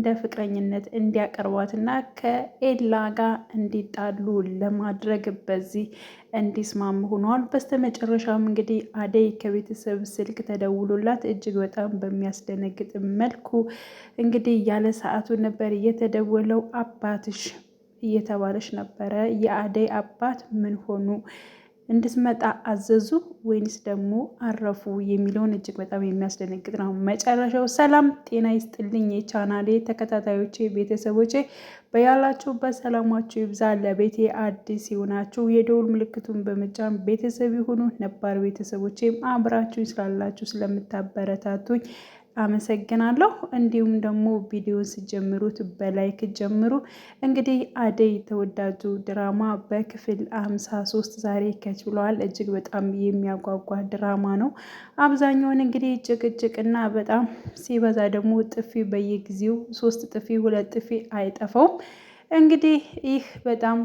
እንደ ፍቅረኝነት እንዲያቀርቧትና ከኤላ ጋር እንዲጣሉ ለማድረግ በዚህ እንዲስማሙ ሆነዋል። በስተመጨረሻም እንግዲህ አደይ ከቤተሰብ ስልክ ተደውሎላት እጅግ በጣም በሚያስደነግጥ መልኩ እንግዲህ ያለ ሰዓቱ ነበር የተደወለው። አባትሽ እየተባለች ነበረ። የአደይ አባት ምን ሆኑ? እንድትመጣ አዘዙ ወይንስ ደግሞ አረፉ የሚለውን እጅግ በጣም የሚያስደነግጥ ነው መጨረሻው። ሰላም ጤና ይስጥልኝ የቻናሌ ተከታታዮቼ ቤተሰቦቼ፣ በያላችሁበት ሰላማችሁ ይብዛ። ለቤቴ አዲስ ይሆናችሁ የደውል ምልክቱን በመጫን ቤተሰብ ይሁኑ። ነባር ቤተሰቦቼም አብራችሁ ስላላችሁ ስለምታበረታቱኝ አመሰግናለሁ። እንዲሁም ደግሞ ቪዲዮን ስጀምሩት በላይክ ጀምሩ። እንግዲህ አደይ ተወዳጁ ድራማ በክፍል 53 ዛሬ ከች ብለዋል። እጅግ በጣም የሚያጓጓ ድራማ ነው። አብዛኛውን እንግዲህ ጭቅጭቅና በጣም ሲበዛ ደግሞ ጥፊ በየጊዜው 3 ጥፊ 2 ጥፊ አይጠፋውም። እንግዲህ ይህ በጣም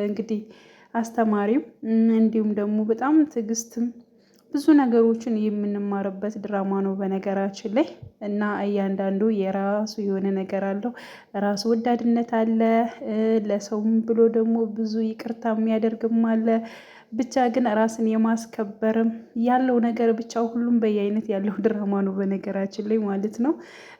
እንግዲህ አስተማሪም እንዲሁም ደግሞ በጣም ትዕግስትም ብዙ ነገሮችን የምንማርበት ድራማ ነው በነገራችን ላይ እና እያንዳንዱ የራሱ የሆነ ነገር አለው። ራስ ወዳድነት አለ፣ ለሰውም ብሎ ደግሞ ብዙ ይቅርታ የሚያደርግም አለ። ብቻ ግን ራስን የማስከበርም ያለው ነገር ብቻ ሁሉም በየአይነት ያለው ድራማ ነው በነገራችን ላይ ማለት ነው።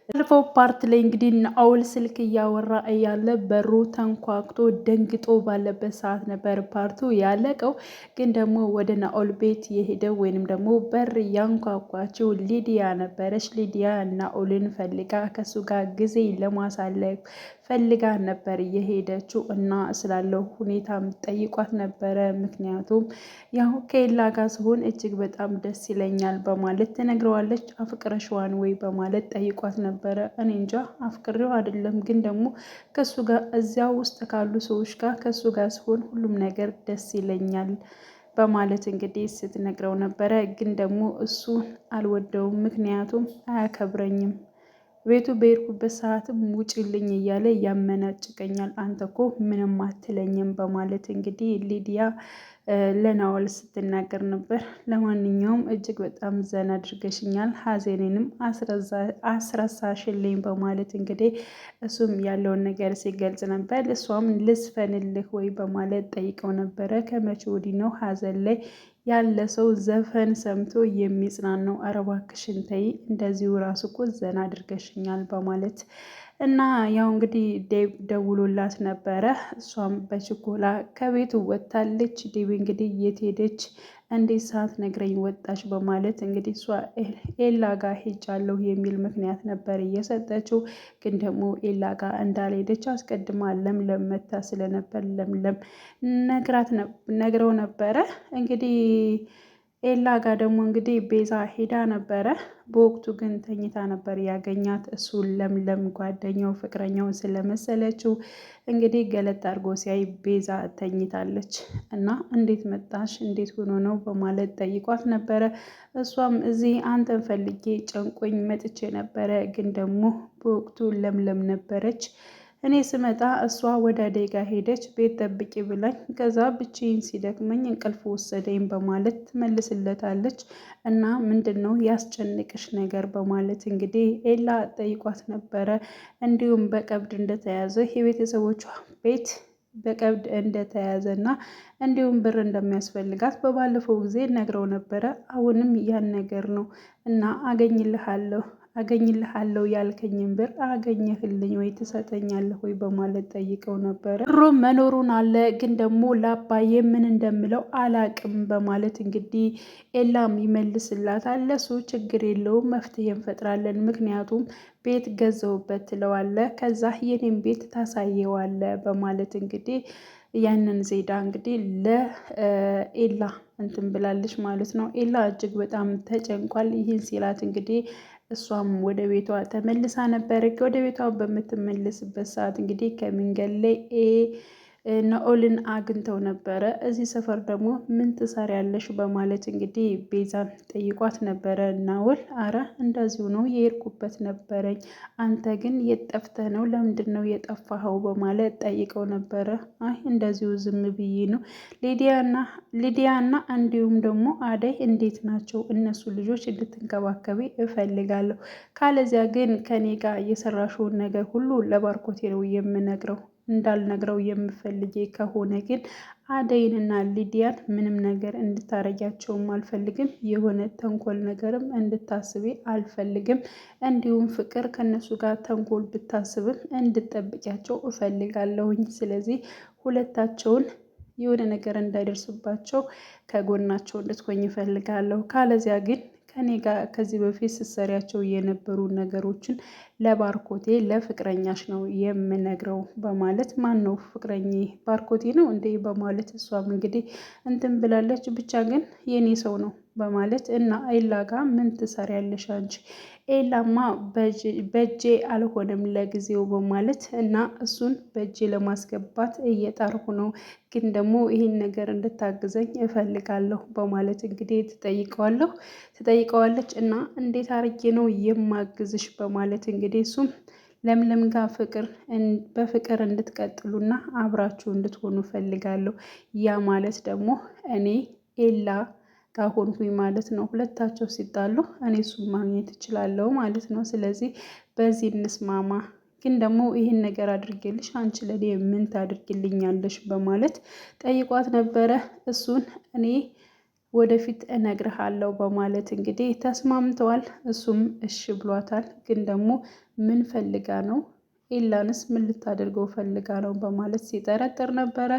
ባለፈው ፓርት ላይ እንግዲህ ናኦል ስልክ እያወራ እያለ በሩ ተንኳክቶ ደንግጦ ባለበት ሰዓት ነበር ፓርቱ ያለቀው። ግን ደግሞ ወደ ናኦል ቤት የሄደው ወይንም ደግሞ በር ያንኳኳችው ሊዲያ ነበረች። ሊዲያ ናኦልን ፈልጋ ከሱ ጋር ጊዜ ለማሳለፍ ፈልጋ ነበር የሄደችው እና ስላለው ሁኔታ ጠይቋት ነበረ። ምክንያቱም ያው ከኤላ ጋር ሲሆን እጅግ በጣም ደስ ይለኛል በማለት ትነግረዋለች። አፍቅረሽዋን ወይ በማለት ጠይቋት ነበረ። እኔ እንጃ አፍቅሬው አይደለም፣ ግን ደግሞ ከሱ ጋር እዚያ ውስጥ ካሉ ሰዎች ጋር ከሱ ጋር ሲሆን ሁሉም ነገር ደስ ይለኛል በማለት እንግዲህ ስትነግረው ነበረ። ግን ደግሞ እሱ አልወደውም፣ ምክንያቱም አያከብረኝም፣ ቤቱ በሄድኩበት ሰዓትም ውጭልኝ እያለ ያመናጭቀኛል፣ አንተ እኮ ምንም አትለኝም በማለት እንግዲህ ሊዲያ ለናኦል ስትናገር ነበር። ለማንኛውም እጅግ በጣም ዘና አድርገሽኛል፣ ሀዘኔንም አስረሳሽልኝ በማለት እንግዲህ እሱም ያለውን ነገር ሲገልጽ ነበር። እሷም ልስፈንልህ ወይ በማለት ጠይቀው ነበረ። ከመቼ ወዲህ ነው ሀዘን ላይ ያለ ሰው ዘፈን ሰምቶ የሚጽናናው? ኧረ እባክሽን ተይ፣ እንደዚሁ ራሱ እኮ ዘና አድርገሽኛል በማለት እና ያው እንግዲህ ዴብ ደውሎላት ነበረ። እሷም በችኮላ ከቤቱ ወጥታለች። ዴብ እንግዲህ የት ሄደች እንዴት ሰዓት ነግረኝ ወጣች በማለት እንግዲህ እሷ ኤላ ጋር ሄጃለሁ የሚል ምክንያት ነበር እየሰጠችው። ግን ደግሞ ኤላ ጋር እንዳልሄደች አስቀድማ ለምለም መታ ስለነበር ለምለም ነግረው ነበረ። እንግዲህ ኤላ ጋር ደግሞ እንግዲህ ቤዛ ሄዳ ነበረ። በወቅቱ ግን ተኝታ ነበር ያገኛት። እሱ ለምለም ጓደኛው ፍቅረኛው ስለመሰለችው እንግዲህ ገለጥ አድርጎ ሲያይ ቤዛ ተኝታለች እና እንዴት መጣሽ እንዴት ሆኖ ነው በማለት ጠይቋት ነበረ። እሷም እዚህ አንተን ፈልጌ ጨንቆኝ መጥቼ ነበረ፣ ግን ደግሞ በወቅቱ ለምለም ነበረች። እኔ ስመጣ እሷ ወደ አደይ ጋ ሄደች ቤት ጠብቂ ብላኝ፣ ከዛ ብቻዬን ሲደክመኝ እንቅልፍ ወሰደኝ በማለት ትመልስለታለች። እና ምንድን ነው ያስጨንቅሽ ነገር በማለት እንግዲህ ኤላ ጠይቋት ነበረ። እንዲሁም በቀብድ እንደተያዘ የቤተሰቦቿ ቤት በቀብድ እንደተያዘ እና እንዲሁም ብር እንደሚያስፈልጋት በባለፈው ጊዜ ነግረው ነበረ። አሁንም ያን ነገር ነው እና አገኝልሃለሁ ያልከኝን ብር አገኘህልኝ ወይ ትሰጠኛለህ ወይ በማለት ጠይቀው ነበረ። ብሩም መኖሩን አለ፣ ግን ደግሞ ለአባዬ ምን እንደምለው አላቅም በማለት እንግዲህ ኤላም ይመልስላታል። ለሱ ችግር የለውም መፍትሄ እንፈጥራለን፣ ምክንያቱም ቤት ገዘውበት ትለዋለ፣ ከዛ የኔም ቤት ታሳየዋለ በማለት እንግዲህ ያንን ዜዳ እንግዲህ ለኤላ እንትን ብላለች ማለት ነው። ኤላ እጅግ በጣም ተጨንቋል። ይህን ሲላት እንግዲህ እሷም ወደ ቤቷ ተመልሳ ነበር። ወደ ቤቷ በምትመለስበት ሰዓት እንግዲህ ከመንገድ ላይ ናኦልን አግኝተው ነበረ። እዚህ ሰፈር ደግሞ ምን ትሰሪያለሽ በማለት እንግዲህ ቤዛን ጠይቋት ነበረ። ናኦል አረ እንደዚሁ ነው የሄድኩበት ነበረኝ፣ አንተ ግን የት ጠፍተህ ነው? ለምንድን ነው የጠፋኸው? በማለት ጠይቀው ነበረ። አይ እንደዚሁ ዝም ብዬ ነው። ሊዲያና እንዲሁም ደግሞ አደይ እንዴት ናቸው? እነሱ ልጆች እንድትንከባከቢ እፈልጋለሁ። ካለዚያ ግን ከኔ ጋር የሰራሽውን ነገር ሁሉ ለባርኮቴ ነው የምነግረው። እንዳልነግረው የምፈልጌ ከሆነ ግን አደይንና ሊዲያን ምንም ነገር እንድታረጊያቸውም አልፈልግም። የሆነ ተንኮል ነገርም እንድታስቤ አልፈልግም። እንዲሁም ፍቅር ከነሱ ጋር ተንኮል ብታስብም እንድጠብቂያቸው እፈልጋለሁኝ። ስለዚህ ሁለታቸውን የሆነ ነገር እንዳይደርስባቸው ከጎናቸው እንድትሆኝ እፈልጋለሁ። ካለዚያ ግን ከኔ ጋር ከዚህ በፊት ስትሰሪያቸው የነበሩ ነገሮችን ለባርኮቴ ለፍቅረኛሽ ነው የምነግረው በማለት ማን ነው ፍቅረኛ ባርኮቴ ነው እንዴ በማለት እሷም እንግዲህ እንትን ብላለች። ብቻ ግን የኔ ሰው ነው በማለት እና ኤላ ጋር ምን ትሰሪያለሽ አንቺ? ኤላማ በእጄ አልሆነም ለጊዜው በማለት እና እሱን በእጄ ለማስገባት እየጣርኩ ነው፣ ግን ደግሞ ይህን ነገር እንድታግዘኝ እፈልጋለሁ በማለት እንግዲህ ትጠይቀዋለች። እና እንዴት አርጌ ነው የማግዝሽ በማለት እንግዲህ እሱም ለምለም ጋር በፍቅር እንድትቀጥሉና አብራችሁ እንድትሆኑ እፈልጋለሁ። ያ ማለት ደግሞ እኔ ኤላ ካሆንኩኝ ማለት ነው። ሁለታቸው ሲጣሉ እኔ እሱን ማግኘት እችላለሁ ማለት ነው። ስለዚህ በዚህ እንስማማ፣ ግን ደግሞ ይህን ነገር አድርጌልሽ አንቺ ለኔ ምን ታድርግልኛለሽ በማለት ጠይቋት ነበረ። እሱን እኔ ወደፊት እነግርሃለሁ በማለት እንግዲህ ተስማምተዋል። እሱም እሺ ብሏታል። ግን ደግሞ ምን ፈልጋ ነው? ኤላንስ ምን ልታደርገው ፈልጋ ነው በማለት ሲጠረጥር ነበረ።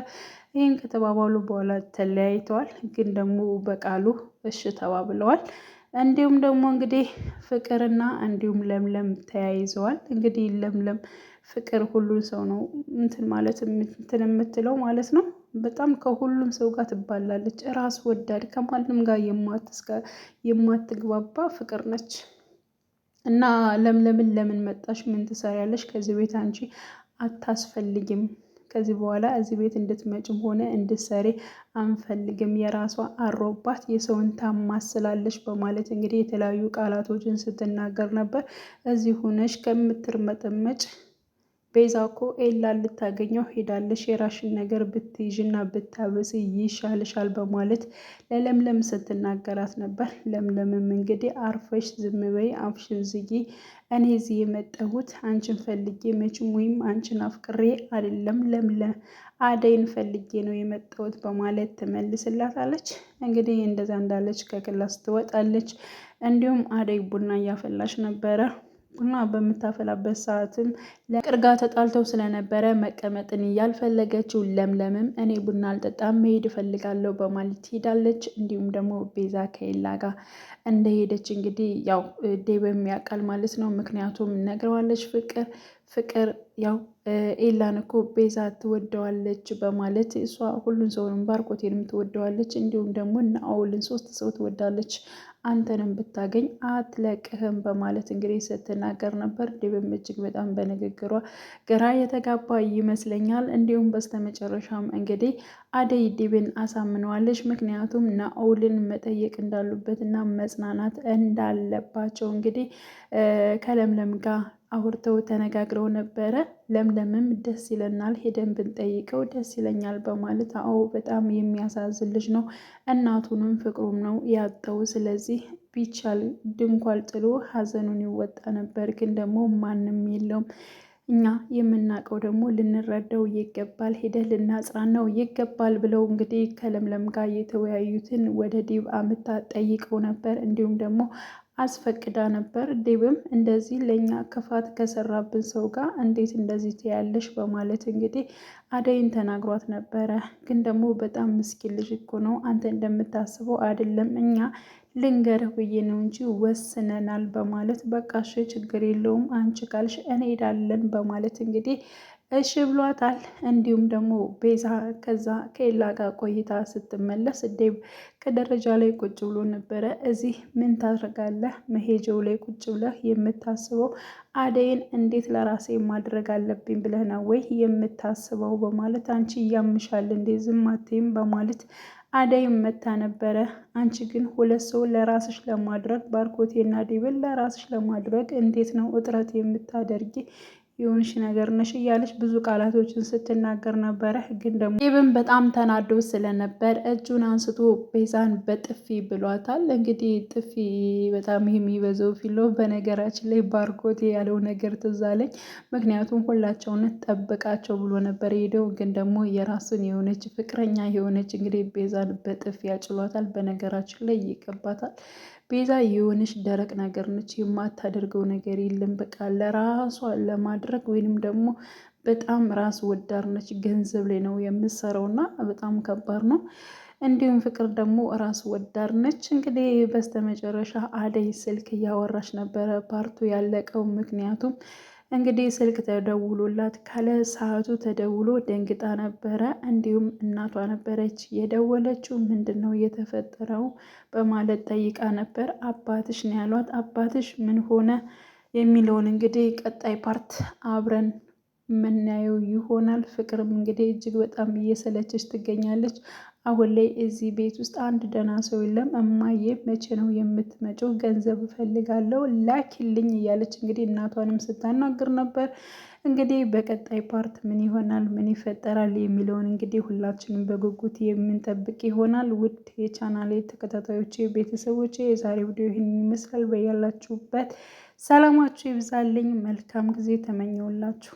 ይህን ከተባባሉ በኋላ ተለያይተዋል። ግን ደግሞ በቃሉ እሺ ተባብለዋል። እንዲሁም ደግሞ እንግዲህ ፍቅርና እንዲሁም ለምለም ተያይዘዋል። እንግዲህ ለምለም ፍቅር ሁሉን ሰው ነው እንትን ማለት እንትን የምትለው ማለት ነው። በጣም ከሁሉም ሰው ጋር ትባላለች። ራስ ወዳድ፣ ከማንም ጋር የማትግባባ ፍቅር ነች። እና ለምን መጣሽ? ምን ትሰሪያለሽ? ከዚህ ቤት አንቺ አታስፈልጊም። ከዚህ በኋላ እዚህ ቤት እንድትመጭም ሆነ እንድትሰሪ አንፈልግም። የራሷ አሮባት የሰውን ታማስላለች በማለት እንግዲህ የተለያዩ ቃላቶችን ስትናገር ነበር። እዚህ ሆነሽ ከምትርመጠመጭ ቤዛ እኮ ኤላን ልታገኘው ሄዳለሽ፣ የራሽን ነገር ብትይዥና ብታበስ ይሻልሻል በማለት ለለምለም ስትናገራት ነበር። ለምለምም እንግዲህ አርፈሽ ዝም በይ፣ አፍሽን ዝጊ፣ እኔ እዚህ የመጣሁት አንቺን ፈልጌ መቼም ወይም አንቺን አፍቅሬ አይደለም፣ ለምለም አደይን ፈልጌ ነው የመጣሁት በማለት ትመልስላታለች። እንግዲህ እንደዛ እንዳለች ከክላስ ትወጣለች። እንዲሁም አደይ ቡና እያፈላች ነበረ። ቡና በምታፈላበት ሰዓትም ለፍቅር ጋር ተጣልተው ስለነበረ መቀመጥን ያልፈለገችው ለምለምም እኔ ቡና አልጠጣም መሄድ እፈልጋለሁ በማለት ትሄዳለች። እንዲሁም ደግሞ ቤዛ ከኤላ ጋር እንደሄደች እንግዲህ ያው ዴብም ያውቃል ማለት ነው። ምክንያቱም ነግረዋለች ፍቅር ያው ኤላን እኮ ቤዛ ትወደዋለች በማለት እሷ ሁሉን ሰውንም ባርኮቴንም ትወደዋለች፣ እንዲሁም ደግሞ ናኦልን 3 ሰው ትወዳለች፣ አንተንም ብታገኝ አትለቅህም በማለት እንግዲህ ስትናገር ነበር። ዴብም እጅግ በጣም በንግግሯ ግራ የተጋባ ይመስለኛል። እንዲሁም በስተመጨረሻም እንግዲህ አደይ ዴብን አሳምነዋለች። ምክንያቱም ናኦልን መጠየቅ እንዳሉበትና መጽናናት እንዳለባቸው እንግዲህ ከለምለም ጋር አውርተው ተነጋግረው ነበረ። ለምለምም ደስ ይለናል ሄደን ብንጠይቀው ደስ ይለኛል በማለት አዎ በጣም የሚያሳዝን ልጅ ነው፣ እናቱንም ፍቅሩም ነው ያጣው። ስለዚህ ቢቻል ድንኳን ጥሎ ሀዘኑን ይወጣ ነበር፣ ግን ደግሞ ማንም የለውም። እኛ የምናውቀው ደግሞ ልንረዳው ይገባል፣ ሄደህ ልናጽናናው ይገባል ብለው እንግዲህ ከለምለም ጋር የተወያዩትን ወደ ዴብ አምታ ጠይቀው ነበር። እንዲሁም ደግሞ አስፈቅዳ ነበር። ዴብም እንደዚህ ለእኛ ክፋት ከሰራብን ሰው ጋር እንዴት እንደዚህ ትያለሽ በማለት እንግዲህ አደይን ተናግሯት ነበረ። ግን ደግሞ በጣም ምስኪን ልጅ እኮ ነው፣ አንተ እንደምታስበው አይደለም፣ እኛ ልንገርህ ብዬ ነው እንጂ ወስነናል በማለት በቃ እሺ ችግር የለውም አንቺ ካልሽ እንሄዳለን በማለት እንግዲህ እሺ ብሏታል። እንዲሁም ደግሞ ቤዛ ከዛ ከኤላ ጋር ቆይታ ስትመለስ ዴብ ከደረጃ ላይ ቁጭ ብሎ ነበረ። እዚህ ምን ታደርጋለህ? መሄጃው ላይ ቁጭ ብለህ የምታስበው አደይን እንዴት ለራሴ ማድረግ አለብኝ ብለህ ነው ወይ የምታስበው? በማለት አንቺ እያምሻል እንዴ ዝም አትይም? በማለት አደይም መታ ነበረ። አንቺ ግን ሁለት ሰው ለራስሽ ለማድረግ ባርኮቴና ዴብን ለራስሽ ለማድረግ እንዴት ነው እጥረት የምታደርጊ? የሆንሽ ነገር ነሽ እያለች ብዙ ቃላቶችን ስትናገር ነበረ። ግን ደግሞ ዴብን በጣም ተናዶ ስለነበር እጁን አንስቶ ቤዛን በጥፊ ብሏታል። እንግዲህ ጥፊ በጣም የሚበዛው ፊሎ በነገራችን ላይ ባርኮቴ ያለው ነገር ትዝ አለኝ። ምክንያቱም ሁላቸውን ጠብቃቸው ብሎ ነበር ሄደው፣ ግን ደግሞ የራሱን የሆነች ፍቅረኛ የሆነች እንግዲህ ቤዛን በጥፊ ያጭሏታል። በነገራችን ላይ ይቀባታል። ቤዛ የሆነች ደረቅ ነገር ነች፣ የማታደርገው ነገር የለም። በቃ ለራሷ ለማድረግ ወይንም ደግሞ በጣም ራስ ወዳድ ነች። ገንዘብ ላይ ነው የምትሰራው እና በጣም ከባድ ነው። እንዲሁም ፍቅር ደግሞ ራስ ወዳድ ነች። እንግዲህ በስተመጨረሻ አደይ ስልክ እያወራች ነበረ ፓርቱ ያለቀው። ምክንያቱም እንግዲህ ስልክ ተደውሎላት ካለ ሰዓቱ ተደውሎ ደንግጣ ነበረ። እንዲሁም እናቷ ነበረች የደወለችው። ምንድን ነው የተፈጠረው በማለት ጠይቃ ነበር። አባትሽ ነው ያሏት። አባትሽ ምን ሆነ የሚለውን እንግዲህ ቀጣይ ፓርት አብረን የምናየው ይሆናል። ፍቅርም እንግዲህ እጅግ በጣም እየሰለቸች ትገኛለች። አሁን ላይ እዚህ ቤት ውስጥ አንድ ደህና ሰው የለም። እማዬ መቼ ነው የምትመጪው? ገንዘብ እፈልጋለሁ ላኪልኝ እያለች እንግዲህ እናቷንም ስታናግር ነበር። እንግዲህ በቀጣይ ፓርት ምን ይሆናል ምን ይፈጠራል የሚለውን እንግዲህ ሁላችንም በጉጉት የምንጠብቅ ይሆናል። ውድ የቻናሌ ተከታታዮቼ ቤተሰቦቼ የዛሬ ቪዲዮ ይህን ይመስላል። በያላችሁበት ሰላማችሁ ይብዛልኝ። መልካም ጊዜ ተመኘውላችሁ።